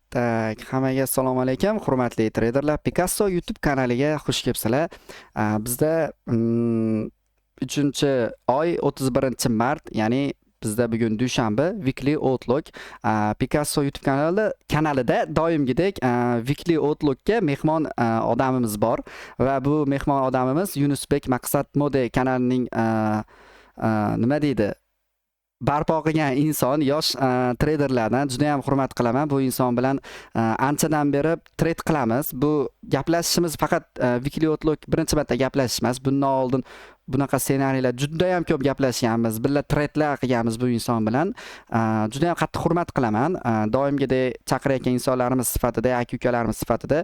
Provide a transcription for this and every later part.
Tak, hammaga assalomu alaykum, hurmatli treyderlar. Picasso YouTube kanaliga xush kelibsizlar. Bizda 3-oy 31-mart, ya'ni bizda bugun dushanba Weekly Outlook. Picasso YouTube kanalida doimgidek Weekly Outlookga mehmon odamimiz bor va bu mehmon odamimiz Yunusbek Maqsad Mode kanalining nima deydi? Barpo qilgan inson, yosh treyderlardan juda ham hurmat qilaman. Bu inson bilan anchadan beri trade qilamiz. Bu gaplashishimiz faqat Weekly Outlook birinchi marta gaplashish emas. Bundan oldin bunaqa ssenariylar juda ham ko'p gaplashganmiz. Birga tradelar qilganmiz bu inson bilan. Juda ham qattiq hurmat qilaman. Doimgidek chaqirayotgan insonlarimiz sifatida, aka-ukalarimiz sifatida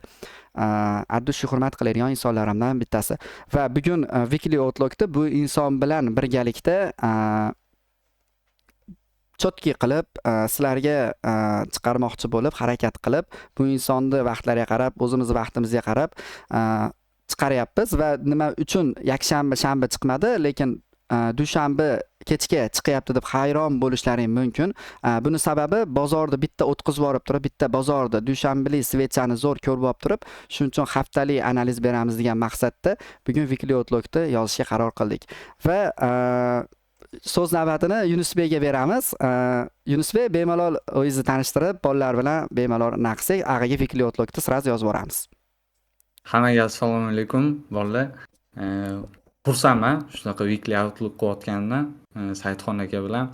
addushi hurmat qiladigan insonlarimdan bittasi. Va bugun Weekly Outlookda bu inson bilan birgalikda chotki qilib sizlarga chiqarmoqchi bo'lib, harakat qilib, bu insonni vaqtlariga qarab, o'zimiz vaqtimizga qarab chiqaryapmiz va nima uchun yakshanba, shanba chiqmadi, lekin dushanba kechga chiqyapti deb hayron bo'lishlaring mumkin. Buni sababi bozorda bitta o'tkazib borib turib, bitta bozorda dushanbalik svechani zo'r ko'rib olib turib, shuning uchun haftalik analiz beramiz degan maqsadda bugun Weekly Outlookda yozishga qaror qildik. Va so'z navbatini Yunusbekga beramiz. Yunusbek bemalol o'zingizni tanishtirib, bolalar bilan bemalol naqsak, ag'iga Weekly Outlookda sraz yozib boramiz. Hammaga assalomu alaykum bolalar. Xursandman shunaqa Weekly Outlook qilayotganimdan. Saidxon aka bilan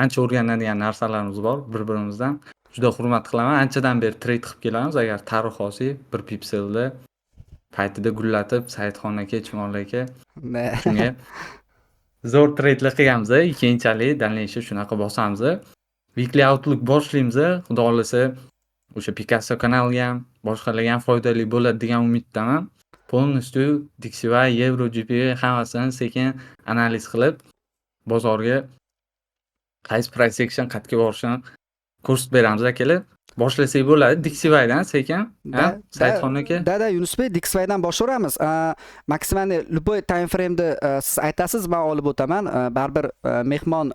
ancha o'rganadigan narsalarimiz bor bir-birimizdan. Juda hurmat qilaman. Anchadan beri trade qilib kelamiz. Agar tarix olsak, 1 pipselda paytida gullatib Saidxon aka, Chimol aka shunga zo'r trade'lar qilganmiz. Keyinchalik dalnayshi shunaqa bosamiz. Weekly Outlook boshlaymiz. Xudo xolasa o'sha Picasso kanaliga ham boshqalarga ham foydali bo'ladi degan umiddaman. Полностью DXY, Euro, GPY hammasini sekin analiz qilib bozorga qaysi price action qayerga borishini ko'rsatib beramiz akalar. Boshlasak bo'ladi DXYdan sekin. Saidxon aka. Da Yunusbek, DXYdan boshlaymiz. Maksimal любой time frame'da siz aytasiz, men olib o'taman. Baribir mehmon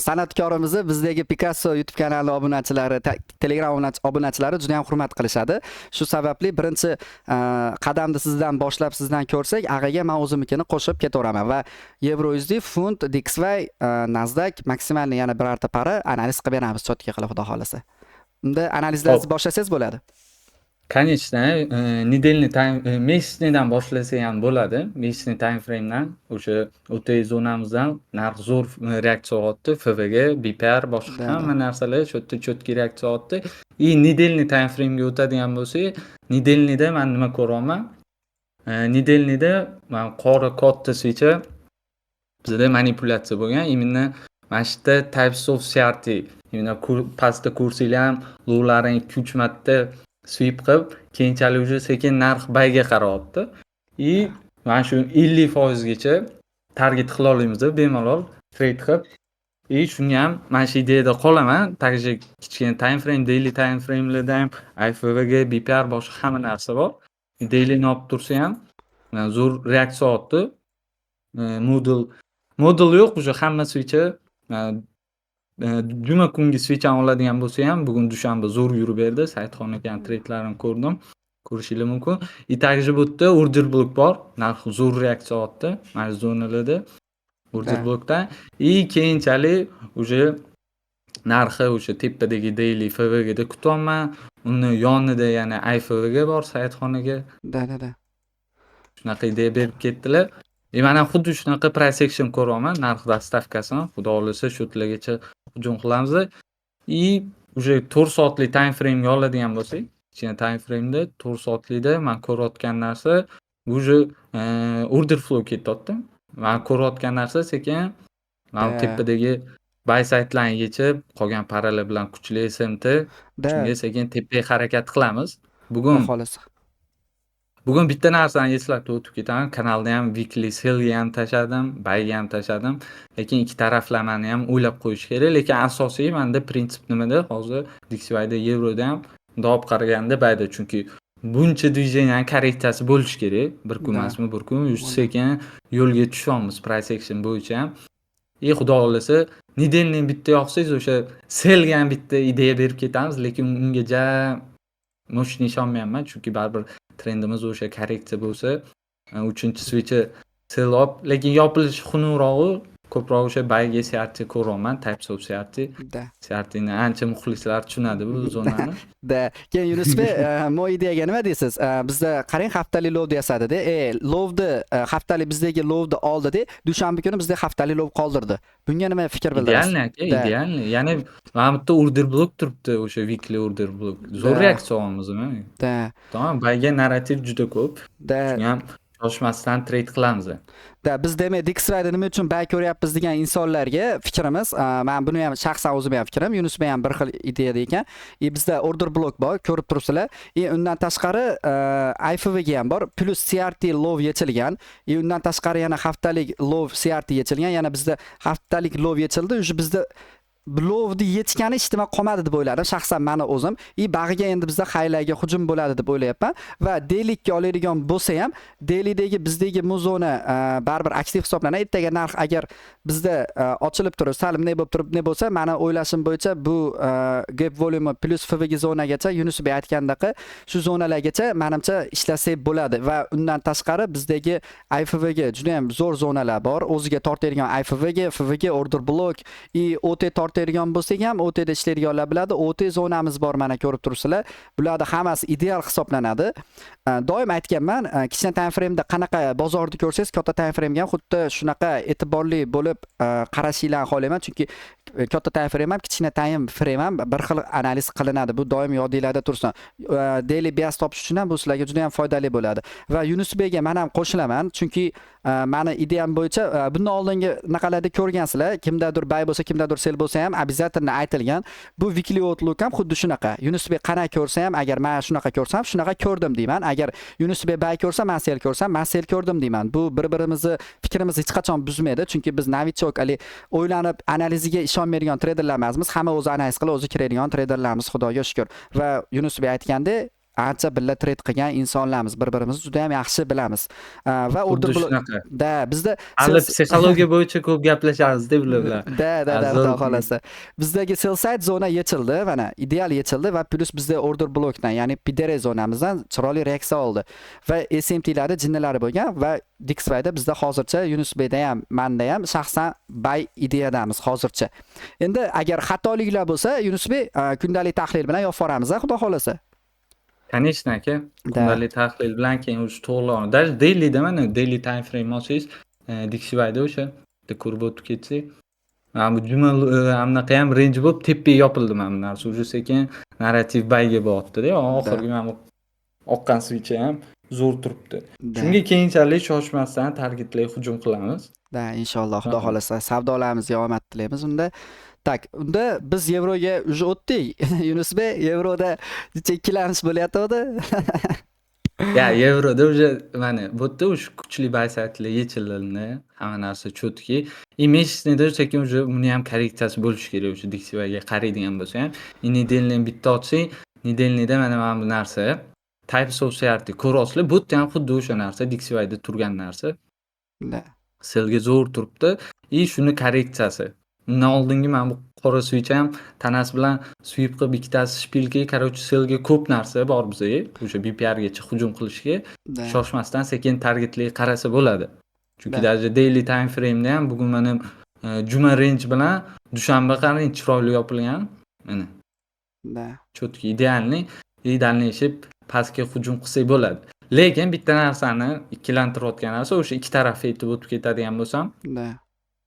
san'atkorimizni bizdagi Picasso YouTube kanali obunachilari, Telegram obunachilari juda ham hurmat qilishadi. Shu sababli birinchi qadamni sizdan boshlab, sizdan ko'rsak, ag'iga men o'zimnikini qo'shib ketaveraman va EuroUSD, funt, DXY, Nasdaq maksimalni yana birorta para analiz qilib beramiz chotga qilib, xudo xolasa. Unda analizlarni boshlasangiz bo'ladi. Конечно, недельный time mesячныйdan boshlasak ham bo'ladi. Mesячный time frame'dan o'sha o'tay zonamizdan narx zo'r reaksiya oldi. FVG, BPR boshqa hamma narsalar shu yerda chotki reaksiya oldi. Недельный time frame'ga o'tadigan bo'lsak, недельныйda men nima ko'raman? Недельныйda men qora katta switch bizda manipulyatsiya bo'lgan. Именно mana shu yerda types of CRT, именно pastda kursilar ham lowlaring 2-3 marta sweep qilib, keyinchalik уже sekin narx bayga qarayapti. Mana shu 50% gacha target qila olamiz bemalol trade qilib. Shunga ham mana shu ideyada qolaman. Также kichkina time frame, daily time frame'larda ham IFVG, BPR boshqa hamma narsa bor. Daily ni olib tursa ham zo'r reaksiya oldi. Model yo'q, уже hamma switch juma kungi switch oladigan bo'lsa ham bugun dushanba zo'r yurib berdi. Saidxon akaning trade'larini ko'rdim. Ko'rishingiz mumkin. Также bu yerda order block bor. Narx zo'r reaksiya oldi. Mana shu zonalarda order blockda. Keyinchalik уже narxi o'sha tepadagi daily FVG da kutyapman. Uni yonida yana IFVG bor Saidxon aka. Da. Shunaqa idea berib ketdilar. Mana xuddi shunaqa price action ko'raman, narx dastavkasini, xudo xolasa shu yergacha hujum qilamiz. Уже 4 soatlik time frame'ga oladigan bo'lsak, kichkina time frame'da 4 soatlikda men ko'rayotgan narsa уже order flow ketyapti. Men ko'rayotgan narsa sekin mana tepadagi buy site'larni yechib, qolgan paralar bilan kuchli SMT, shunga sekin tepaga harakat qilamiz. Bugun bitta narsani eslatib o'tib ketaman. Kanalda ham weekly sellga ham tashladim, buyga ham tashladim. Lekin ikki taraflamani ham o'ylab qo'yish kerak. Lekin asosiy menda prinsip nimada? Hozir DXYda, Euroda ham da'vo qaraganda buyda, chunki buncha движениyaning korreksiyasi bo'lish kerak. Bir kun emasmi, bir kun sekin yo'lga tushamiz price action bo'yicha ham. Xudo xohlasa nidelni bitta yoqsangiz o'sha selga ham bitta ideya berib ketamiz, lekin unga ja moshni ishonmayapman, chunki baribir trendimiz o'sha korreksiya bo'lsa, 3-chi switchi sel olib, lekin yopilishi xunukroq-u, ko'proq o'sha bayga CRT ko'ryapman, Types of CRT. Da. CRTni ancha muxlislar tushunadi bu zonani. Da. Keyin Yunusbek, mo ideyaga nima deysiz? Bizda qarang, haftalik lov yasadida. Lovni haftalik bizdagi lovni oldida, dushanba kuni bizda haftalik lov qoldirdi. Bunga nima fikr bildirasiz? Idealni aka, idealni. Ya'ni mana bu yerda order block turibdi, o'sha weekly order block. Zo'r Da. reaksiya olamizmi? Da. Tamam, bayga narrativ juda ko'p. Da. Shuni ham shoshmasdan trade qilamiz. Da, biz demak Dixrayda nima uchun bay ko'ryapmiz degan insonlarga fikrimiz, men buni ham shaxsan o'zim ham fikrim, Yunusbek ham bir xil ideyada ekan. Bizda order block bor, ko'rib turibsizlar. Undan tashqari IFVga ham bor, plus CRT low yechilgan. Undan tashqari yana haftalik low CRT yechilgan. Yana bizda haftalik low yechildi. O'sha bizda lovni yetgani ishtima qolmadi deb o'yladim shaxsan meni o'zim. Bag'iga endi bizda haylarga hujum bo'ladi deb o'ylayapman va daylikka oladigan bo'lsa ham, daylidagi bizdagi muzona baribir aktiv hisoblanadi. Ertaga narx agar bizda ochilib turib, salim ne bo'lib turib ne bo'lsa, meni o'ylashim bo'yicha bu gap volume plus FVG zonagacha Yunusbek aytgandaqa shu zonalargacha menimcha ishlasak bo'ladi va undan tashqari bizdagi IFVG juda ham zo'r zonalar bor. O'ziga tortadigan IFVG, FVG order block, OT tortadigan bo'lsak ham OTda ishlaydiganlar biladi. OT zonamiz bor, mana ko'rib turibsizlar. Bularning hammasi ideal hisoblanadi. Doim aytganman, kichkina time frame da qanaqa bozorni ko'rsangiz, katta time frame ga xuddi shunaqa e'tiborli bo'lib qarashinglarni xohlayman, chunki katta time frame ham kichkina time frame ham bir xil analiz qilinadi. Bu doim yodingizda tursin. Daily bias topish uchun ham bu sizlarga juda ham foydali bo'ladi. Va Yunusbekga men ham qo'shilaman, chunki meni ideyam bo'yicha bundan oldingi naqalarda ko'rgansizlar, kimdadir bay bo'lsa, kimdadir sel bo'lsa ham обязательно aytilgan. Bu weekly outlook ham xuddi shunaqa. Yunusbek qanaqa ko'rsa ham, agar men shunaqa ko'rsam, shunaqa ko'rdim deyman. Agar Yunusbek bay ko'rsa, men sel ko'rsam, men sel ko'rdim deyman. Bu bir-birimizni fikrimizni hech qachon buzmaydi, chunki biz novichok, o'ylanib analiziga ishonmaydigan treyderlar emasmiz. Hamma o'zi analiz qilib, o'zi kiradigan treyderlarimiz, Xudoga shukr. Va Yunusbek aytgandek, ancha birga trade qilgan insonlarmiz, bir-birimizni juda ham yaxshi bilamiz. Va order da bizda hali psixologiya bo'yicha ko'p gaplashamiz-da bular bilan. Da, Xudo xolasa. Bizdagi sell side zona yechildi, mana ideal yechildi va plus bizda order blockdan, ya'ni PDR zonamizdan chiroyli reaksiya oldi. Va SMT'larda jinnalari bo'lgan va Dixrayda bizda hozircha Yunusbekda ham, menda ham shaxsan buy ideyadamiz hozircha. Endi agar xatoliklar bo'lsa, Yunusbek kundalik tahlil bilan yopib boramiz, Xudo xolasa. Конечно aka, kundalik tahlil bilan keyin o'sha to'g'rilanadi. Даже dailyda mana daily time frame olsangiz, Dixrayda o'sha ko'rib o'tib ketsak, bu juma anaqa ham range bo'lib tepaga yopildi mana bu narsa. O'sha sekin narrativ bayga bo'tdi-da, oxirgi mana bu oqqan switch ham zo'r turibdi. Shunga keyinchalik shoshmasdan targetlarga hujum qilamiz. Da, inshaalloh, Xudo xolasa. Savdolarimizga omad tilaymiz unda. Tak, unda biz yevroga уже o'tdik. Yunusbek, yevroda necha ikkilanish bo'layotdi? Ya, yevroda уже mana bu yerda o'sha kuchli buy saytlar yechildi, hamma narsa cho'tki. Messenjda sekin уже buni ham korreksiyasi bo'lishi kerak, o'sha Dixrayga qaraydigan bo'lsa ham. Nidelni bitta ochsang, Nidelnida mana bu narsa Types of CRT ko'rasizlar, bu yerda ham xuddi o'sha narsa Dixrayda turgan narsa. Da. Selga zo'r turibdi. Shuni korreksiyasi. Undan oldingi mana bu qora switch ham tanasi bilan sweep qilib ikkitasi shpilka, короче, selga ko'p narsa bor bizga. O'sha BPR gacha hujum qilishga shoshmasdan sekin targetlarga qarasa bo'ladi. Chunki даже daily time frame da ham bugun mana juma range bilan dushanba qarang chiroyli yopilgan. Mana. Da. Cho'tki idealni eshib pastga hujum qilsak bo'ladi. Lekin bitta narsani ikkilantirayotgan narsa o'sha ikki tarafga yetib o'tib ketadigan bo'lsam, Da.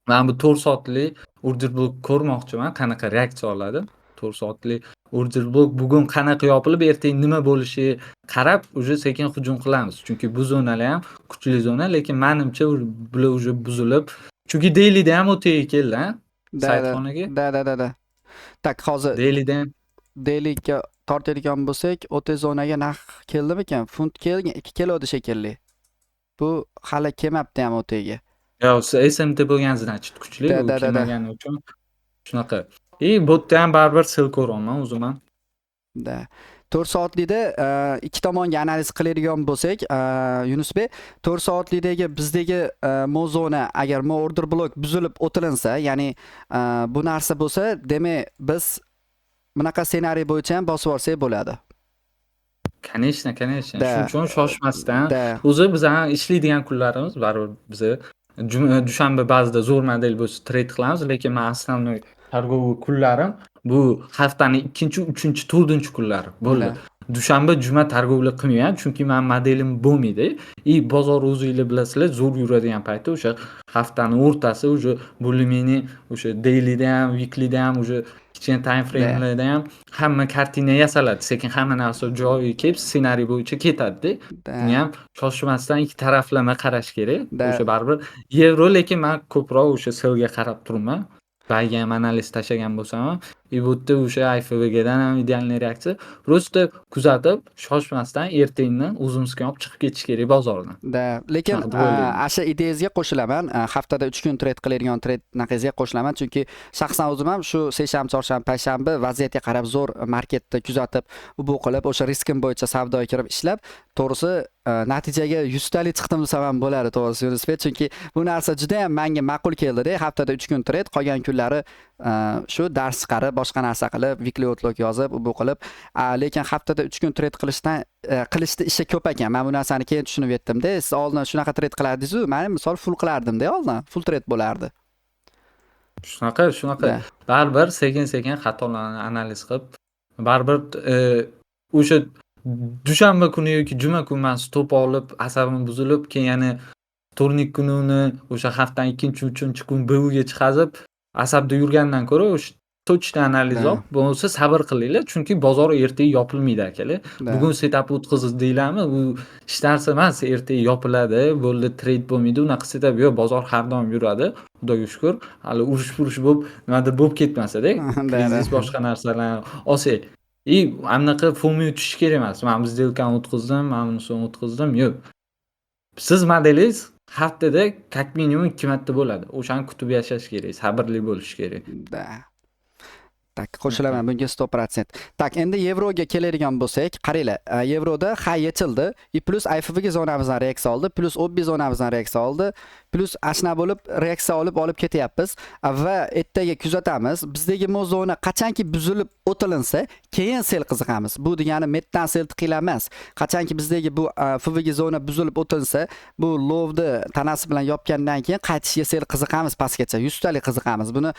men bu 4 soatlik order block ko'rmoqchiman, qanaqa reaksiya oladi. 4 soatlik order block bugun qanaqa yopilib, ertaga nima bo'lishi qarab, уже sekin hujum qilamiz. Chunki bu zonalar ham kuchli zona, lekin menimcha bular уже buzilib, chunki dailyda ham o'taga keldi, saytxonaga. Da. Tak, hozir dailyga tortadigan bo'lsak, OT zonaga narx keldimikan? Funt kelgan, 2 kelodi shekilli. Bu hali kelmabdi ham OTga. Yo, SMT bo'lgan значит kuchli, u kelmagani uchun shunaqa. Bu yerda ham baribir sel ko'raman o'zim ham. Da. 4 soatlikda ikki tomonga analiz qiladigan bo'lsak, Yunus bey, 4 soatlikdagi bizdagi mavzuni agar order blok buzilib o'tilinsa, ya'ni bu narsa bo'lsa, demak biz bunaqa ssenariy bo'yicha ham bosib olsak bo'ladi. Конечно, конечно. Da. Shuning uchun shoshmasdan, Da. o'zi bizning ishlaydigan kunlarimiz baribir biza dushanba ba'zida zo'r model bo'lsa trade qilamiz, lekin men основной торговый kunlarim bu haftaning 2-chi, 3-chi, 4-chi kunlari bo'ldi. Da. Dushanba, juma targovlik qilmayman, chunki men modelim bo'lmaydi. Bozor o'zingizlar bilasizlar, zo'r yuradigan payti o'sha haftaning o'rtasi, o'sha bo'limini o'sha dailyda ham, weeklyda ham, o'sha kichkina time framelarda ham hamma kartina yasaladi. Sekin hamma narsa joyiga kelib, ssenariy bo'yicha ketadi-da. Buni ham shoshmasdan ikki taraflama qarash kerak. O'sha baribir yevro, lekin men ko'proq o'sha selga qarab turibman. Bayga ham analiz tashlagan bo'lsam ham, bu yerda o'sha IFVGdan ham idealniy reaksiya. Просто kuzatib, shoshmasdan ertangdan o'zimizga olib chiqib ketish kerak bozordan. Da, lekin asha ideyangizga qo'shilaman. Haftada 3 kun trade qiladigan trade naqizga qo'shilaman, chunki shaxsan o'zim ham shu seshanba, chorshanba, payshanba vaziyatga qarab zo'r marketni kuzatib, bu qilib, o'sha riskim bo'yicha savdoga kirib ishlab, to'g'risi natijaga 100 talik chiqdim desam ham bo'ladi, to'g'risi Yunus bey, chunki bu narsa juda ham menga ma'qul keldi-da. Haftada 3 kun trade, qolgan kunlari shu dars chiqarib, boshqa narsa qilib, weekly outlook yozib, bu qilib, lekin haftada 3 kun trade qilishda ishi ko'p ekan. Men bu narsani keyin tushunib yetdim-da. Siz oldin shunaqa trade qilardingiz-ku, men misol full qilardim-da oldin. Full trade bo'lardi. Shunaqa. Baribir sekin-sekin xatolarni analiz qilib, baribir o'sha dushanba kuni yoki juma kuni men stop olib, asabim buzilib, keyin yana vtornik kuni uni o'sha haftaning 2-3 kun BUga chiqazib, asabda yurgandan ko'ra o'sha точно analiz olib, bo'lsa sabr qilinglar, chunki bozor ertaga yopilmaydi akalar. Bugun setup o'tkazsiz deylarmi, u hech narsa emas, ertaga yopiladi, bo'ldi trade bo'lmaydi, unaqa setup yo'q, bozor har doim yuradi. Xudoga shukr, hali urush bo'lib, nimadir bo'lib ketmasa-da, krizis boshqa narsalar olsak. Anaqa fomi tushish kerak emas. Men bu сделкani o'tkazdim, men bunisini o'tkazdim, yo'q. Siz modelingiz haftada как minimum 2 marta bo'ladi. O'shani kutib yashash kerak, sabrli bo'lish kerak. Da. Tak, qo'shilaman bunga 100%. Tak, endi yevroga keladigan bo'lsak, qaranglar, yevroda high yechildi, plus IFVG zonamizdan reaksiya oldi, plus OBB zonamizdan reaksiya oldi, plus ashna bo'lib reaksiya olib ketyapmiz va ertaga kuzatamiz. Bizdagi mavzuni qachonki buzilib o'tilinsa, keyin sel qiziqamiz. Bu degani metdan sel qila emas. Qachonki bizdagi bu FVG zona buzilib o'tilsa, bu lowni tanasi bilan yopgandan keyin qaytishga sel qiziqamiz pastgacha, 100 talik qiziqamiz. Buni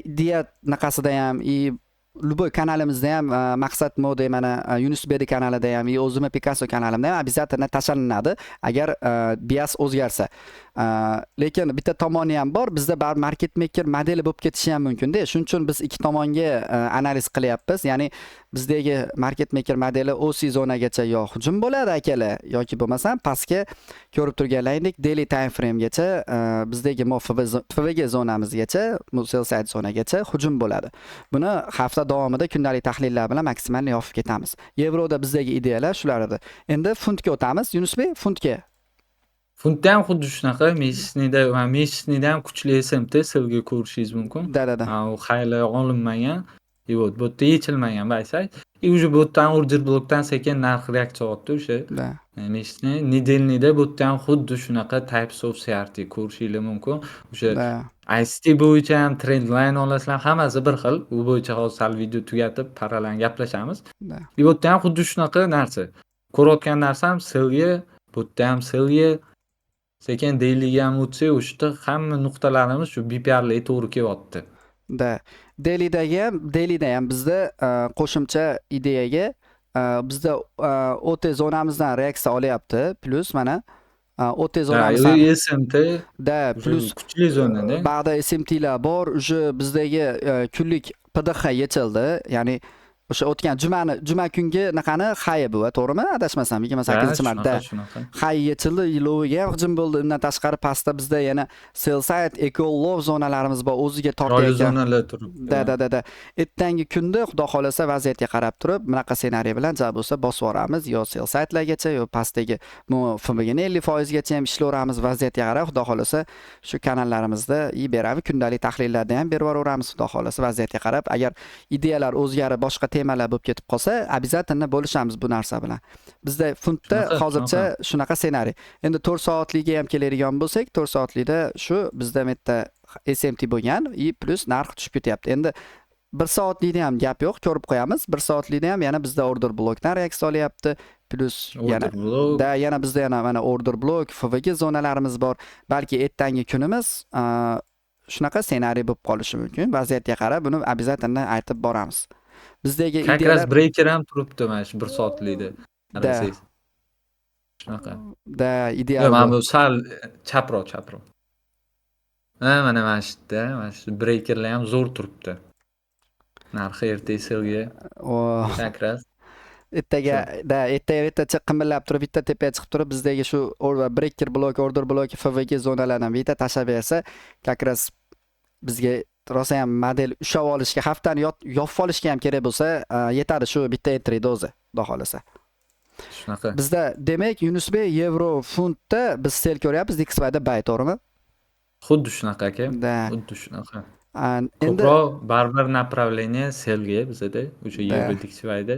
ideya naqasida ham любой kanalimizda ham maqsad mode mana Yunus Bedi kanalida ham, o'zimning Picasso kanalimda ham обязательно tashlanadi agar bias o'zgarsa. Lekin bitta tomoni ham bor, bizda bar market maker modeli bo'lib ketishi ham mumkin-da. Shuning uchun biz ikki tomonga analiz qilyapmiz. Ya'ni bizdagi market maker modeli OC zonagacha yo hujum bo'ladi akalar, yoki bo'lmasam pastga ko'rib turganlaringdek daily time frame gacha bizdagi FVG zonamizgacha, sell side zonagacha hujum bo'ladi. Buni hafta davomida kundalik tahlillar bilan maksimal yopib ketamiz. Yevroda bizdagi ideyalar shular edi. Endi funtga o'tamiz. Yunus bey, funtga. Funtda ham xuddi shunaqa, meshisnida ham kuchli SMT silga ko'rishingiz mumkin. Da. U xayli olinmagan, bu yerda yechilmagan baysak. Уже bu yerdan order blokdan sekin narx reaksiya oldi o'sha. Meshisni nedelnida bu yerda ham xuddi shunaqa types of CRT ko'rishingiz mumkin. O'sha ICT bo'yicha ham trend line olasizlar, hammasi bir xil. U bo'yicha hozir sal video tugatib, parallel gaplashamiz. Bu yerda ham xuddi shunaqa narsa. Ko'rayotgan narsam selga, bu yerda ham selga sekin dailyga ham o'tsa, o'shda hamma nuqtalarimiz shu BPRlarga to'g'ri kelyapti. Da. Dailida ham bizda qo'shimcha ideyaga bizda OT zonamizdan reaksiya olyapti, plus mana OT zonamizdan SMT da plus kuchli zonada. Ba'da SMTlar bor, uje bizdagi kunlik PDH yechildi, ya'ni o'sha o'tgan juma kungi naqani high bu, to'g'rimi? Adashmasam 28-martda high yechildi, lowiga ham hujum bo'ldi. Undan tashqari pastda bizda yana sell side, equal low zonalarimiz bor, o'ziga tortayotgan zonalar turibdi. Da. Ertangi kunda xudo xolasa vaziyatga qarab turib, bunaqa ssenariy bilan ja bo'lsa bosib yuboramiz, yo sell sidelargacha, yo pastdagi FBGni 50% gacha ham ishlayveramiz. Vaziyatga qarab xudo xolasa shu kanallarimizda beramiz, kundalik tahlillarda ham berib yuboramiz xudo xolasa vaziyatga qarab. Agar ideyalar o'zgarib boshqa temalar bo'lib ketib qolsa, обязательно bo'lishamiz bu narsa bilan. Bizda funtda Shunaqa, hozircha shunaqa. shunaqa ssenariy. Endi 4 soatliga ham keladigan bo'lsak, 4 soatlikda shu bizda bu yerda SMT bo'lgan, i plus narx tushib ketyapti. Endi 1 soatlikda ham gap yo'q, ko'rib qo'yamiz. 1 soatlikda ham yana bizda order blokdan reaksiya olyapti. Plus yana Order blok. yana bizda yana mana order blok, FVG zonalarimiz bor. Balki ertangi kunimiz shunaqa ssenariy bo'lib qolishi mumkin. Vaziyatga qarab buni обязательно aytib boramiz. Bizdagi Как раз ideyalar breaker ham turibdi mana shu 1 soatlikda. da Qarasangiz. Shunaqa. Yo'q, ideal mana bu. bu sal chaproq. Mana shu yerda, mana shu breakerlar ham zo'r turibdi. Narxi ertaga selga O как раз ertaga ertacha qimillab turib bitta tepaga chiqib turib bizdagi shu breaker blok, order blok, FVG zonalardan bitta tashlab bersa, как раз bizga rosa ham model ushlab olishga, haftani yopib olishga ham kerak bo'lsa, yetadi shu bitta entry o'zi, xudo xolasa. shunaqa. Bizda demak Yunusbek yevro funtda biz sel ko'ryapmiz, DXY da buy, to'g'rimi? Xuddi shunaqa aka. Da. Xuddi shunaqa. Endi Ko'proq baribir направление selga bizada, o'sha Da. yevro DXYda,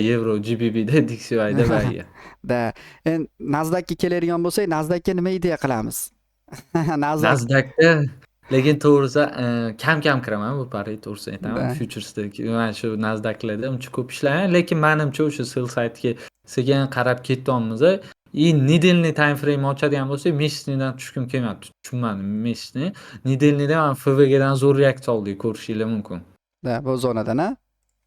yevro GBPda DXYda buyga. da endi Nasdaqga keladigan bo'lsak, Nasdaqga nima ideya qilamiz? Nasdaqda lekin to'g'risi kam kiraman bu pari to'g'risini aytaman. Da. Futuresda mana shu Nasdaqlarda uncha ko'p ishlamayman, lekin menimcha o'sha sell saytga sekin qarab ketyapmiz. Nedelniy time frame ochadigan bo'lsak, mesячныйdan tushgim kelmayapti. Tushunmadim mesячный. Nedelniyda mana FVGdan zo'r reaksiya oldik, ko'rishingiz mumkin. Da, bu zonadan, a?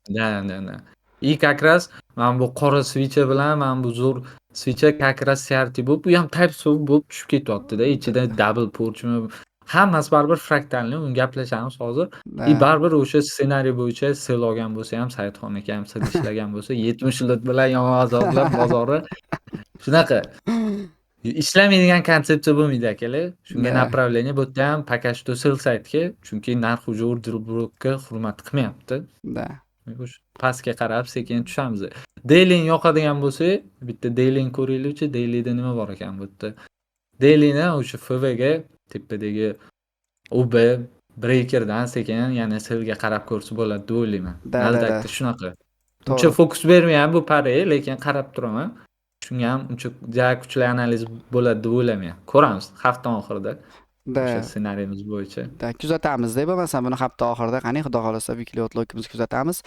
Da. И как раз mana bu qora switch bilan mana bu zo'r switch как раз CRT bo'lib, bu ham type swap bo'lib tushib ketyapti-da. Ichida double porchmi, hammasi baribir fraktalni, uni gaplashamiz hozir. Da. Baribir o'sha ssenariy bo'yicha sell olgan bo'lsa ham, Saidxon aka ham sell ishlagan bo'lsa, 70 lut bilan yomon azoblar bozori shunaqa. Ishlamaydigan konsepsiya bo'lmaydi akalar. Shunga Da. направление bu yerda ham пока что sell saytga, chunki narx уже order blokka hurmat qilmayapti. Da. O'sha pastga qarab sekin tushamiz. Daily yoqadigan bo'lsa, bitta daily ko'raylikchi. Dailyda nima bor ekan bu yerda? Dailyni o'sha FVG tepadagi OB breakerdan sekin yana sellga qarab ko'rsa bo'ladi deb o'ylayman. Da. Nasdaqda shunaqa. To'g'ri. Uncha fokus bermayman bu pariga, lekin qarab turaman. Shunga ham uncha kuchli analiz bo'ladi deb o'ylamayman. Ko'ramiz hafta oxirida. Da. O'sha ssenariyimiz bo'yicha. Da, kuzatamiz-da, bo'lmasa buni hafta oxirida qani xudo xolasa weekly outlookimizni kuzatamiz.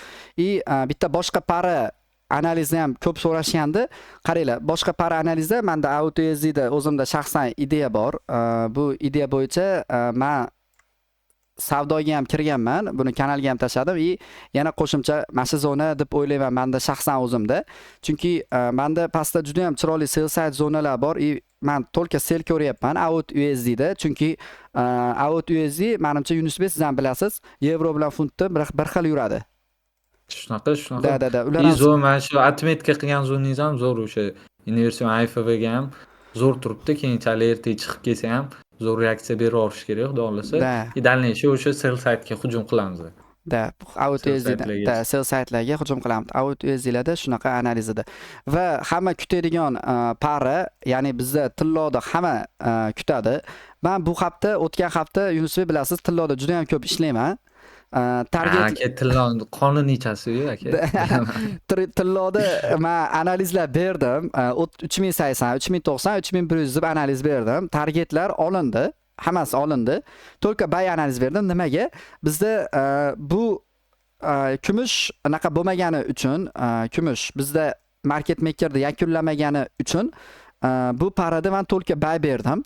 Bitta boshqa pari analizni ham ko'p so'rashgandi. Qaranglar, boshqa pari analizda menda AutoSDda o'zimda shaxsan ideya bor. Bu ideya bo'yicha men savdoga ham kirganman, buni kanalga ham tashladim yana qo'shimcha mana shu zona deb o'ylayman menda shaxsan o'zimda. Chunki menda pastda juda ham chiroyli sell side zonalar bor. Men to'lka sell ko'ryapman AutoUSD da, chunki AutoUSD menimcha Yunusbek siz ham bilasiz, yevro bilan funtda bir xil yuradi. Shunaqa. Da. Ular ham zo'r mana shu atmetka qilgan zoningiz ham zo'r, o'sha inversion IFVga ham zo'r turibdi. Keyinchalik ertaga chiqib kelsa ham zo'r reaksiya bera olish kerak, xudo xolasa. Da. Dальнейший o'sha sell saytga hujum qilamiz. Da, AutoSDda sell saytlarga hujum qilamiz. AutoSDlarda shunaqa analiz edi. Va hamma kutadigan pari, ya'ni bizda tilloda hamma kutadi. Men bu hafta, o'tgan hafta Yunusbek bilasiz, tilloda juda ham ko'p ishlayman. Target aka tillon qonuniychasi-yu aka. tilloda men analizlar berdim. 3080, 3090, 3100 deb analiz berdim. Targetlar olindi. Hammasi olindi. To'lka buy analiz berdim. Nimaga? Bizda bu kumush anaqa bo'lmagani uchun, kumush bizda market makerda yakunlamagani uchun bu parada men to'lka buy berdim.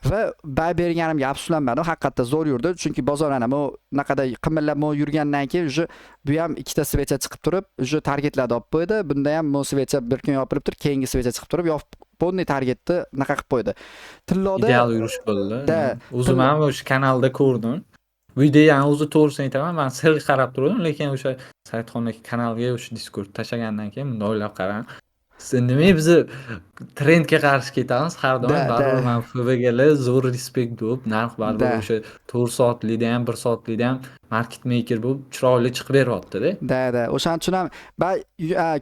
Va buy berganimga afsuslanmadim. Haqiqatda zo'r yurdi. Chunki bozor ana bu naqada qimillab yurgandan keyin bu ham ikkita svecha chiqib turib, targetlarni olib qo'ydi. Bunda ham svecha bir kun yopilib turib, keyingi svecha chiqib turib, polni targetni naqa qilib qo'ydi. Tilloda Ideal yurish bo'ldi. Da. O'zim ham o'sha kanalda ko'rdim. Bu ideyani o'zi to'g'risini aytaman, men sell qarab turdim, lekin o'sha Saidxon aka kanalga o'sha Discord tashlagandan keyin bunda o'ylab qarang. Siz nima biz trendga qarshi ketamiz har doim. Baribir men FVGlar zo'r respekt deb, narx baribir o'sha 4 soatlikda ham, 1 soatlikda ham market maker bo'lib chiroyli chiqib beryapti-da. Da, o'shaning uchun ham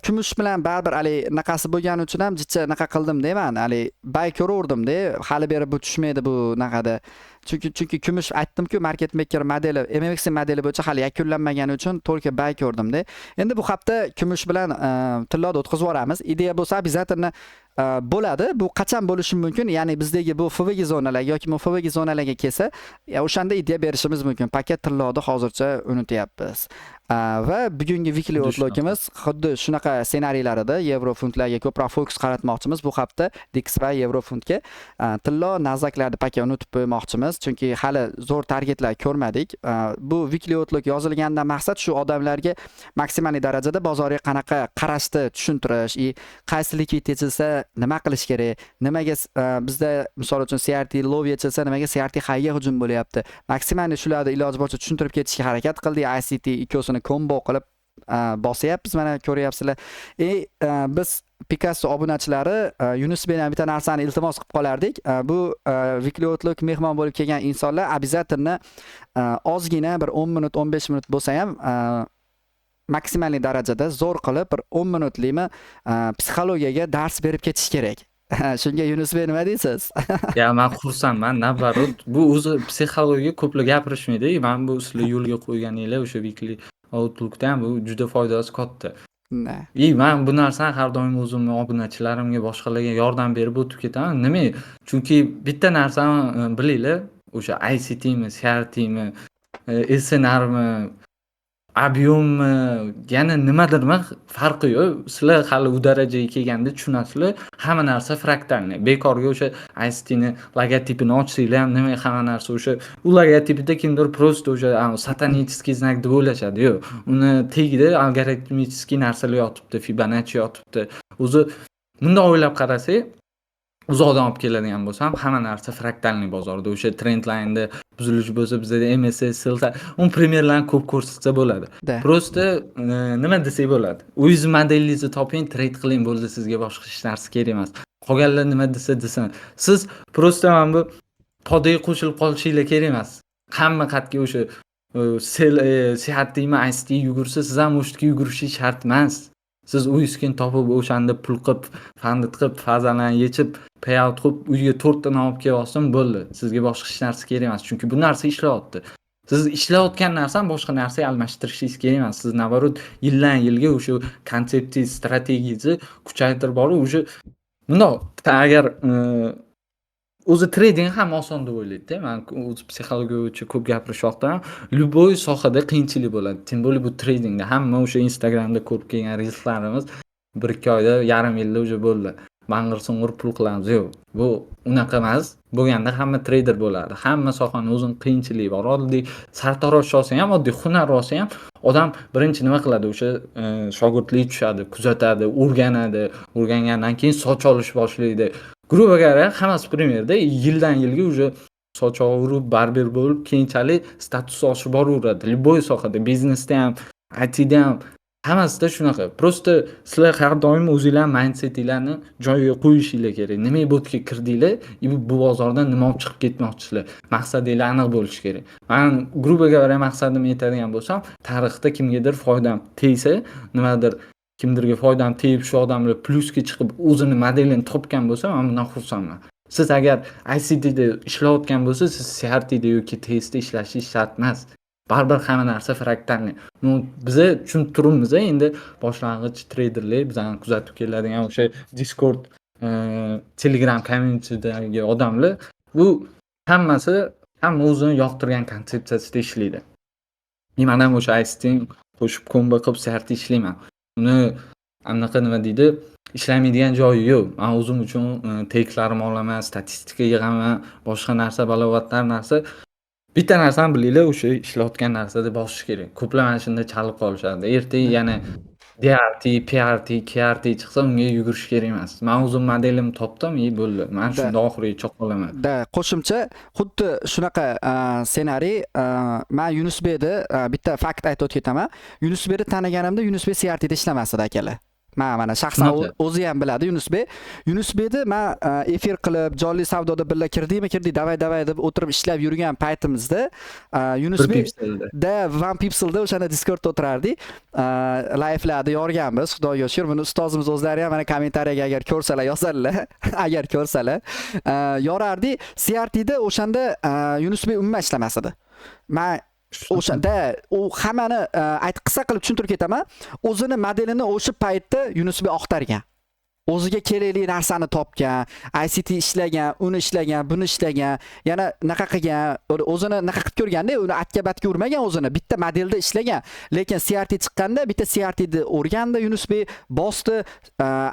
kumush bilan baribir hali naqasi bo'lgani uchun ham jicha naqa qildim deyman. Hali bay ko'raverdim-da, hali beri bu tushmaydi bu naqada. Chunki kumush aytdim-ku, market maker modeli, MMX modeli bo'yicha hali yakunlanmagani uchun to'lka bay ko'rdim-da. Endi bu hafta kumush bilan tilloda o'tkazib yuboramiz. Ideya bo'lsa обязательно bo'ladi. Bu qachon bo'lishi mumkin? Ya'ni bizdagi bu FVG zonalarga yoki FVG zonalarga kelsa, o'shanda ideya berishimiz mumkin. Paket tilloda hozircha unutyapmiz. Va bugungi weekly outlokimiz xuddi shunaqa ssenariylarida yevro-funtlarga ko'proq fokus qaratmoqchimiz. Bu hafta DXY yevro-funtga tillo nazaklarni paket unutib qo'ymoqchimiz. Chunki hali zo'r targetlar ko'rmadik. Bu weekly outlok yozilganidan maqsad shu odamlarga maksimal darajada bozorga qanaqa qarashni tushuntirish, qaysi likvid yechilsa nima qilish kerak, nimaga bizda misol uchun CRT low yechilsa nimaga CRT highga hujum bo'lyapti. Maksimal shularni iloji boricha tushuntirib ketishga harakat qildik. ICT ikkosini kombo qilib bosyapmiz, mana ko'ryapsizlar. Biz Picasso obunachilari Yunus bilan bitta narsani iltimos qilib qolardik. Bu weekly outlook mehmon bo'lib kelgan insonlar обязательно ozgina bir 10 minut, 15 minut bo'lsa ham maksimal darajada zo'r qilib bir 10 minutlikmi psixologiyaga dars berib ketish kerak. Shunga Yunus bey nima deysiz? Ya men xursandman, nabarut. Bu o'zi psixologiya ko'plar gapirishmaydi. Men bu sizlar yo'lga qo'yganinglar o'sha weekly outlookda ham bu juda foydasi katta. Men bu narsani har doim o'zimni obunachilarimga, boshqalarga yordam berib o'tib ketaman. Nima? Chunki bitta narsani bilinglar, o'sha ICTmi, CRTmi, SNRmi, объемmi, yana nimadirmi farqi yo'q. Sizlar hali u darajaga kelganda tushunasizlar, hamma narsa fraktalniy. Bekorga o'sha ICTni logotipini ochsanglar ham nima hamma narsa o'sha u logotipida kimdir просто o'sha satanический znak deb o'ylashadi. Yo'q, uni tagida algoritmический narsalar yotibdi, Fibonacci yotibdi. O'zi bunday o'ylab qarasak, uzoqdan olib keladigan bo'lsam, hamma narsa fraktalniy bozorda. O'sha trend line'da buzilish bo'lsa, bizda MSA, Silta, primerlarni ko'p ko'rsatsa bo'ladi. Просто nima desak bo'ladi? O'zingiz modelingizni toping, trade qiling bo'ldi, sizga boshqa hech narsa kerak emas. Qolganlar nima desa desin. Siz просто mana bu podaga qo'shilib qolishingiz kerak emas. Hamma qatga o'sha sihatdimi, ICT yugursa, siz ham o'shga yugurishingiz shart emas. Siz o'yiskin topib o'shanda pul qilib, fandit qilib, fazalarni yechib, payout qilib, uyga 4 ta olib kelib bo'ldi. Sizga boshqa hech narsa kerak emas, chunki bu narsa ishlayapti. Siz ishlayotgan narsani boshqa narsaga almashtirishingiz kerak emas. Siz nabarut yildan yilga o'sha konseptingiz, strategiyangizni kuchaytirib borib, o'sha bundoq agar o'zi trading ham oson deb o'ylaydi-da. Men o'z psixologiya bo'yicha ko'p gapirishoqdan, любой sohada qiyinchilik bo'ladi. Tim bo'lib bu tradingda hamma o'sha Instagramda ko'rib kelgan reelslarimiz 1-2 oyda, yarim yilda o'sha bo'ldi. Bang'ir-sung'ir pul qilamiz. Yo'q, bu unaqa emas. Bo'lganda hamma trader bo'ladi. Hamma sohaning o'zining qiyinchiligi bor. Oddiy sartarosh olsa ham, oddiy hunar olsa ham odam birinchi nima qiladi? O'sha shogirdlik tushadi, kuzatadi, o'rganadi. O'rgangandan keyin soch olish boshlaydi. Gruba gara hammasi primerda yildan yilga o'sha soch og'rib, barber bo'lib, keyinchalik status oshib boraveradi. Любой sohada, biznesda ham, ITda ham hammasida shunaqa. Просто sizlar har doim o'zingizlar mindsetinglarni joyiga qo'yishingiz kerak. Nima bo'tga kirdinglar, bu bozordan nima olib chiqib ketmoqchisizlar. Maqsadinglar aniq bo'lishi kerak. Men gruba gara maqsadimni aytadigan bo'lsam, tarixda kimgadir foydam tegsa, nimadir kimdirga foydam tegib shu odamlar plyusga chiqib o'zini modelini topgan bo'lsa, men bundan xursandman. Siz agar ICTda ishlayotgan bo'lsa, siz CRTda yoki TSda ishlashingiz shart emas. Baribir hamma narsa fraktalniy. Biz tushunib turibmiz, endi boshlang'ich traderlar bizani kuzatib keladigan o'sha Discord, Telegram community'dagi odamlar bu hammasi hamma o'zini yoqtirgan konsepsiyasida ishlaydi. Men ham o'sha ICTni qo'shib kombo qilib CRT ishlayman. Uni anaqa nima deydi, ishlamaydigan joyi yo'q. Men o'zim uchun teklarim olaman, statistika yig'aman, boshqa narsa, balovatlar narsa. Bitta narsani bilinglar, o'sha ishlayotgan narsada bosish kerak. Ko'plar mana shunda chalib qolishadi. Ertaga yana DRT, PRT, KRT chiqsa unga yugurish kerak emas. Men o'zim modelimni topdim, bo'ldi. Men shunda oxirigacha qolaman. Qo'shimcha xuddi shunaqa ssenariy men Yunus beyni bitta fakt aytib ketaman. Yunus beyni taniganimda Yunus bey CRTda ishlamasdi akalar. Mana shaxsan Shunaqa. o'zi ham biladi Yunusbek. Yunusbekni men efir qilib, jonli savdoda birga kirdikmi, davay deb o'tirib ishlab yurgan paytimizda Bir Yunusbek pipselda. da Van Pipselda o'shanda Discordda o'tirardik. Live'larda yorganmiz, Xudoga shukr. Buni ustozimiz o'zlari ham mana kommentariyaga agar ko'rsalar yozadilar. Agar ko'rsalar, yorardik. CRTda o'shanda Yunusbek umuman ishlamas edi. Men o'shanda u hammani qissa qilib tushuntirib ketaman. O'zini modelini o'sha paytda Yunusbek oqtargan. O'ziga kerakli narsani topgan, ICT ishlagan, uni ishlagan, buni ishlagan, yana naqa qilgan, o'zini naqa qilib ko'rganda, uni atga batga urmagan o'zini, bitta modelda ishlagan. Lekin CRT chiqqanda bitta CRTni o'rgandi Yunusbek, bosdi,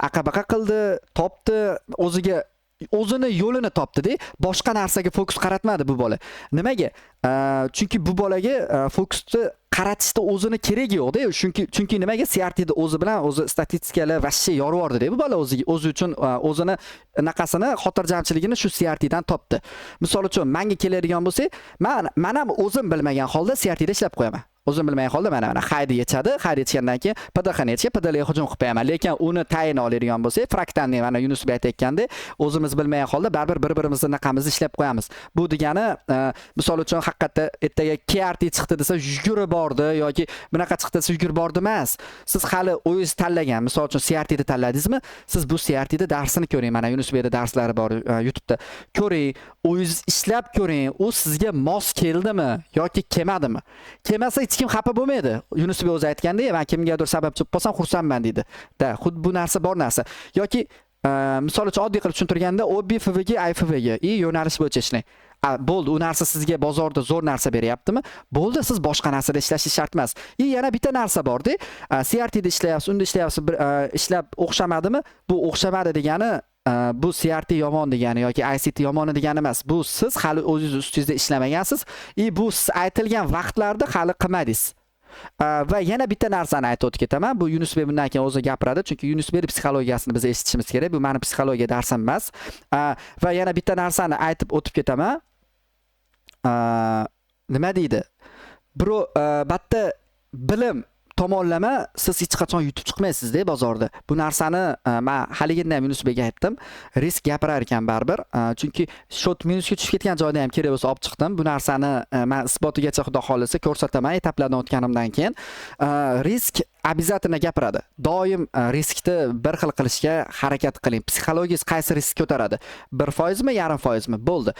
aqabaqa qildi, topdi, o'zini yo'lini topdi-da, boshqa narsaga fokus qaratmadi bu bola. Nimaga? Chunki bu bolaga fokusni qaratishda o'zini keragi yo'q-da. Chunki nimaga CRTni o'zi bilan o'zi statistikalar vashshi yorib yordi-da bu bola o'zi uchun o'zini naqasini xotirjamchiligini shu CRTdan topdi. Misol uchun menga keladigan bo'lsa, men ham o'zim bilmagan holda CRTda ishlab qo'yaman. O'zim bilmagan holda mana Haydi yechadi, Haydi yechgandan keyin PDXni yechga PDLga hujum qilib qo'yaman. Lekin uni tayin oladigan bo'lsa, fraktanni mana Yunusbek aytayotganda, o'zimiz bilmagan holda baribir bir-birimizni naqamizni ishlab qo'yamiz. Bu degani, misol uchun haqiqatda ertaga KRT chiqdi desa yugurib bordi yoki bunaqa chiqdi desa yugurib bordi emas. Siz hali o'zingiz tanlagan, misol uchun CRTni tanladingizmi? Siz bu CRTda darsini ko'ring. Mana Yunusbekda darslari bor YouTube'da. Ko'ring, o'zingiz ishlab ko'ring. U sizga mos keldimi yoki kelmadimi? Kelmasa hech kim xafa bo'lmaydi. Yunusbek o'zi aytganda, men kimgadir sababchi bo'lib qolsam xursandman deydi. Xuddi bu narsa bor narsa. Yoki misol uchun oddiy qilib tushuntirganda, OBFVG, IFVG yo'nalish bo'yicha ishlang. Bo'ldi, u narsa sizga bozorda zo'r narsa beryaptimi? Bo'ldi, siz boshqa narsada ishlashingiz shart emas. Yana bitta narsa bor-da. CRTda ishlayapsiz, unda ishlayapsiz, ishlab o'xshamadimi? Bu o'xshamadi degani bu CRT yomon degani yoki ICT yomon degani emas. Bu siz hali o'zingiz ustingizda ishlamagansiz. Bu siz aytilgan vaqtlarda hali qilmadingiz. Va yana bitta narsani aytib o'tib ketaman. Bu Yunusbek bundan keyin o'zi gapiradi, chunki Yunusbek psixologiyasini biz eshitishimiz kerak. Bu meni psixologiya darsim emas. Va yana bitta narsani aytib o'tib ketaman. Nima deydi? Batta bilim tomonlama siz hech qachon yutib chiqmaysiz-da bozorda. Bu narsani men haligida ham Yunusbekga aytdim. Risk gapirar ekan baribir. Chunki shot minusga tushib ketgan joyda ham kerak bo'lsa olib chiqdim. Bu narsani men isbotigacha xudo xolisa ko'rsataman etaplardan o'tganimdan keyin. Risk обязательно gapiradi. Doim riskni bir xil qilishga harakat qiling. Psixologiyangiz qaysi risk ko'taradi? 1%mi, 0.5%mi? Bo'ldi.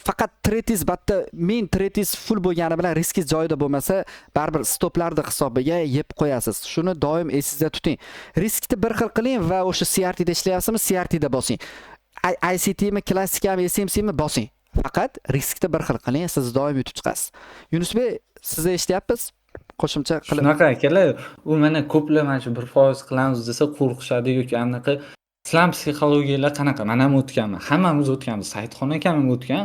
Faqat tretingiz batta men tretingiz full bo'lgani bilan riskingiz joyida bo'lmasa, baribir stoplarni hisobiga yeb qo'yasiz. Shuni doim esingizda tuting. Riskni bir xil qiling va o'sha CRTda ishlayapsizmi, CRTda bosing. ICTmi, klassikami, SMCmi bosing. Faqat riskni bir xil qiling, siz doim yutib chiqasiz. Yunusbek, sizni eshityapmiz? Qo'shimcha qilib. Shunaqa akalar, u mana ko'plar mana shu 1% qilamiz desa qo'rqishadi yoki anaqa. Sizlar psixologiyalar qanaqa? Men ham o'tganman. Hammamiz o'tganmiz. Saidxon akam ham o'tgan.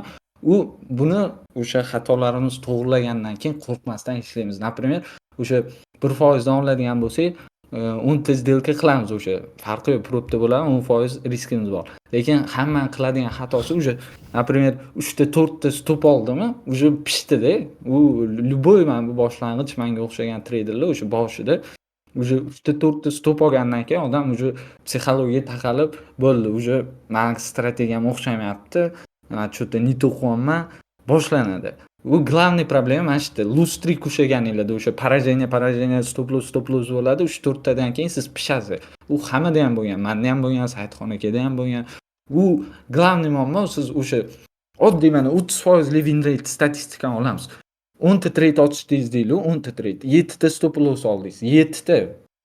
U buni o'sha xatolarimizni to'g'rilagandan keyin qo'rqmasdan ishlaymiz. Например, o'sha 1% dan oladigan bo'lsak, 10 ta сделка qilamiz o'sha. Farqi yo'q, probda bo'ladi, 10% riskimiz bor. Lekin hammaning qiladigan xatosi o'sha, например, 3 ta 4 ta stop oldimi, o'sha pishdi-da. U любой mana bu boshlang'ich menga o'xshagan treyderlar o'sha boshida o'sha 3 ta 4 ta stop olgandan keyin odam o'sha psixologiyaga taqalib bo'ldi. O'sha mening strategiyam o'xshamayapti. Men что-то не то qilyapman, boshlanadi. Bu главный problema mana shu yerda. Lose streak ushlaganinglarda o'sha поражение stop loss bo'ladi. 3-4 tadan keyin siz pishasiz. U hammada ham bo'lgan, menda ham bo'lgan, Saidxon akada ham bo'lgan. U главный muammo siz o'sha oddiy mana 30% win rate statistikani olamiz. 10 ta trade ochdingiz deylik, 10 ta trade, 7 ta stop loss oldingiz. 7 ta.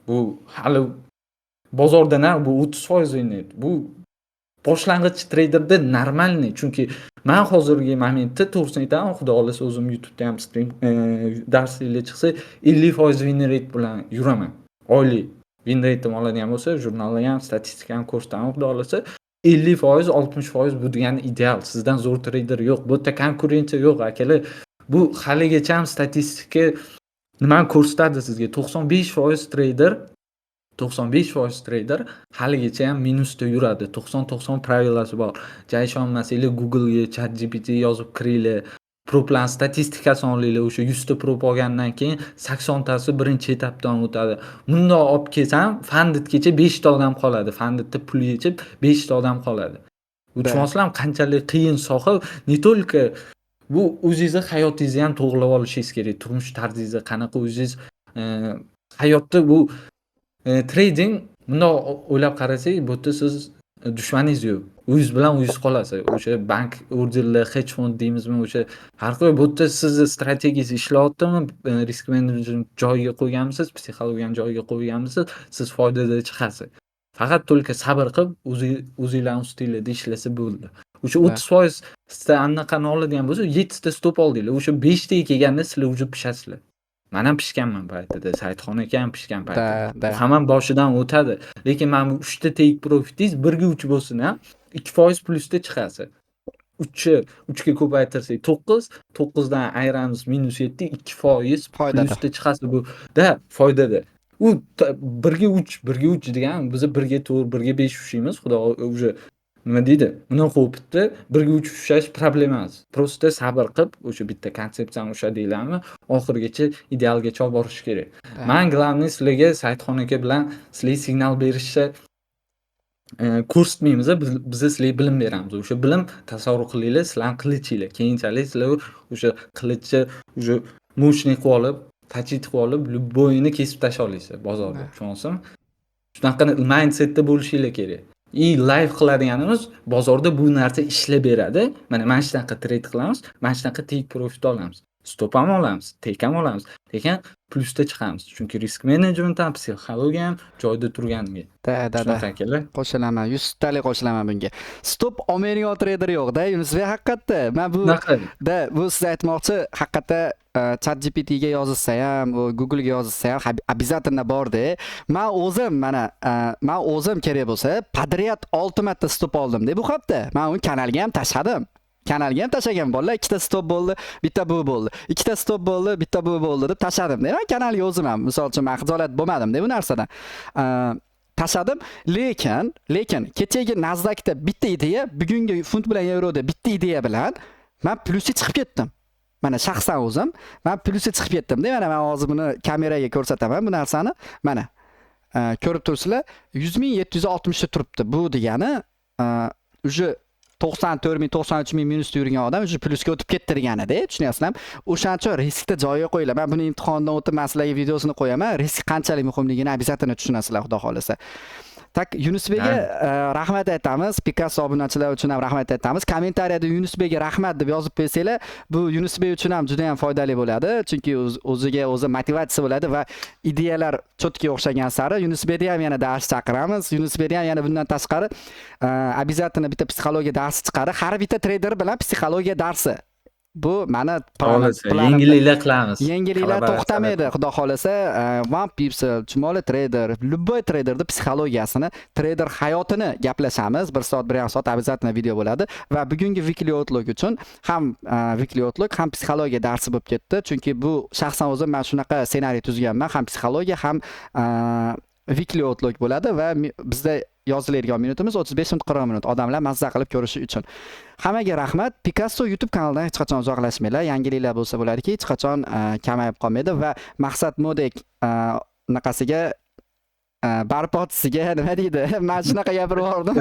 Bu hali bozorda bu 30% win rate. Bu boshlang'ich treyderda normalniy, chunki men hozirgi momentda to'g'risini aytaman, xudo xolasa o'zim YouTube'da ham stream darsliklar chiqsa 50% win rate bilan yuraman. Oylik win rate'im oladigan bo'lsa, jurnalda ham, statistika ham ko'rsataman, xudo xolasa 50%, 60% bu degani ideal. Sizdan zo'r treyder yo'q. Bu yerda konkurensiya yo'q, akalar. Bu haligacha ham statistika nimani ko'rsatadi sizga? 95% treyder haligacha ham minusda yuradi. 90 pravilasi bor. Jay ishonmasanglar Google'ga ChatGPT yozib kiringlar. proplan statistikasini olinglar, o'sha 100 ta prop olgandan keyin 80 tasi birinchi etapdan o'tadi. Bundoq olib kelsam, Funditgacha 5 ta odam qoladi. Funditda pul yechib 5 ta odam qoladi. Tushunasizlarmi, qanchalik qiyin soha, ne только bu o'zingizni hayotingizni ham to'g'rilab olishingiz kerak. Turmush tarzingizni qanaqa o'zingiz hayotda bu trading bundoq o'ylab qarasak, bu yerda siz dushmaningiz yo'q. O'zingiz bilan o'zingiz qolasiz. O'sha bank orderlar, hedge fond deymizmi, o'sha har qanday bu yerda sizni strategiyangiz ishlayaptimi, risk menejment joyiga qo'yganmisiz, psixologiyani joyiga qo'yganmisiz, siz foydada chiqasiz. Faqat to'lka sabr qilib, o'zingizlarning ustingizda ishlasa bo'ldi. O'sha 30% sizda anaqani oladigan bo'lsa, 7 ta stop oldinglar. O'sha 5 taga kelganda sizlar uje pishasizlar. Men ham pishganman paytida, Saidxon aka ham pishgan paytida. Hamma boshidan o'tadi. Lekin men bu 3 ta take profitingiz 1 ga 3 bo'lsin ham 2% plusda chiqasiz. 3 ga ko'paytirsak 9, 9 dan ayiramiz -7, 2% plusda chiqasiz bu. Foydada. U 1 ga 3, 1 ga 3 degan biz 1 ga 4, 1 ga 5 ushlaymiz. Xudo o'sha nima deydi? Bunaqa o'pitdi, 1 ga 3 ushlash problema emas. Prosta sabr qilib, o'sha bitta konsepsiyani ushladinglarmi, oxirigacha idealgacha olib borish kerak. Men главный sizlarga Saidxon aka bilan sizlar signal berishsa kurs deymiz, biz sizlarga bilim beramiz. O'sha bilim tasavvur qilinglar, sizlarning qilichinglar. Keyinchalik sizlar o'sha qilichni o'sha mo'shni qilib olib, tachit qilib olib, любойni kesib tashlay olasiz bozorda. Tushunasizmi? Shunaqa mindsetda bo'lishinglar kerak. Live qiladiganimiz bozorda bu narsa ishlab beradi. Mana shunaqa trade qilamiz, mana shunaqa take profit olamiz. Stop ham olamiz, take ham olamiz. Lekin plusda chiqamiz. Chunki risk menejment ham, psixologiya ham joyida turganiga. Qo'shilaman, 100 talik qo'shilaman bunga. Stop olmaydigan trader yo'q-da, Yunusbek haqiqatda. Men bu siz aytmoqchi, haqiqatda ChatGPT ga yozilsa ham, Google ga yozilsa ham обязательно borda. Men o'zim kerak bo'lsa, podrяд 6 marta stop oldim-da bu hafta. Men uni kanalga ham tashladim. Kanalga ham tashlagan bolalar, ikkita stop bo'ldi, bitta bu bo'ldi. Ikkita stop bo'ldi, bitta bu bo'ldi deb tashladim. Men kanalga o'zim ham, misol uchun men xijolat bo'lmadim-da bu narsadan. Tashladim, lekin kechagi Nasdaqda bitta ideya, bugungi funt bilan yevroda bitta ideya bilan men plusga chiqib ketdim. Mana shaxsan o'zim, men plusga chiqib ketdim-da. Mana men hozir buni kameraga ko'rsataman bu narsani. Mana ko'rib turibsizlar, 100.760 ta turibdi. Bu degani уже 94.000, 93.000 minusda yurgan odam уже plusga o'tib ketdi deganida, tushunyapsizlarmi? O'shaning uchun riskni joyiga qo'yinglar. Men buni imtihondan o'tib sizlarga videosini qo'yaman. Risk qanchalik muhimligini обязательно tushunasizlar, xudo xolasa. Tak Yunusbekga rahmat aytamiz. Picasso obunachilar uchun ham rahmat aytamiz. Kommentariyada Yunusbekga rahmat deb yozib qo'ysanglar, bu Yunusbek uchun ham juda ham foydali bo'ladi. Chunki o'ziga motivatsiya bo'ladi va ideyalar cho'tga o'xshagan sari Yunusbekni ham yana dars chaqiramiz. Yunusbekni ham yana bundan tashqari обязательно bitta psixologiya darsi chiqarib, har bitta trader bilan psixologiya darsi. Bu mana yangiliklar qilamiz. Yangiliklar to'xtamaydi, xudo xolasa. One Pixel, Chumoli trader, любой traderning psixologiyasini, trader hayotini gaplashamiz. 1 soat, 1,5 soat обязательно video bo'ladi va bugungi weekly outlook uchun ham weekly outlook, ham psixologiya darsi bo'lib ketdi. Chunki bu shaxsan o'zim men shunaqa ssenariy tuzganman, ham psixologiya, ham weekly outlook bo'ladi va bizda yoziladigan minutimiz 35 minut 40 minut. Odamlar mazza qilib ko'rishi uchun. Hammaga rahmat. Picasso YouTube kanalidan hech qachon uzoqlashmanglar. Yangiliklar bo'lsa bo'ladiki, hech qachon kamayib qolmaydi va maqsad modek naqasiga barpotisiga nima deydi? Men shunaqa gapirib yubordim.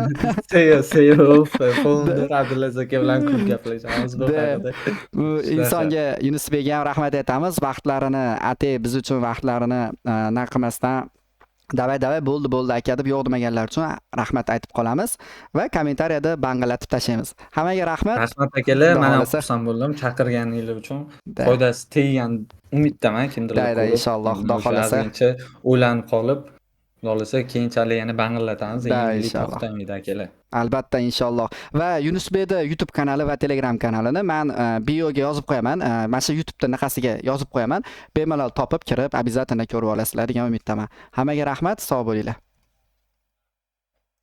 CEO founder Abdulaziz aka bilan ko'p gaplashamiz bu haqida. Bu insonga Yunusbekga ham rahmat aytamiz. Vaqtlarini atay biz uchun vaqtlarini naqmasdan davay bo'ldi aka deb yo'q deganlar uchun rahmat aytib qolamiz va kommentariyada banglatib tashlaymiz. Hammaga rahmat. Rahmat akalar, men ham xursand bo'ldim chaqirganingiz uchun. Foydasi teggan umiddaman, kimdirlar ko'rib. Inshaalloh, xudo xolasa. O'ylanib qolib, xudo xolasa keyinchalik yana banglatamiz. Yangilik to'xtamaydi akalar. Albatta inshaalloh. Va Yunusbekni YouTube kanali va Telegram kanalini men bioga yozib qo'yaman. Mana shu YouTube'da naqasiga yozib qo'yaman. Bemalol topib kirib, обязательно ko'rib olasizlar degan umiddaman. Hammaga rahmat, sog' bo'linglar.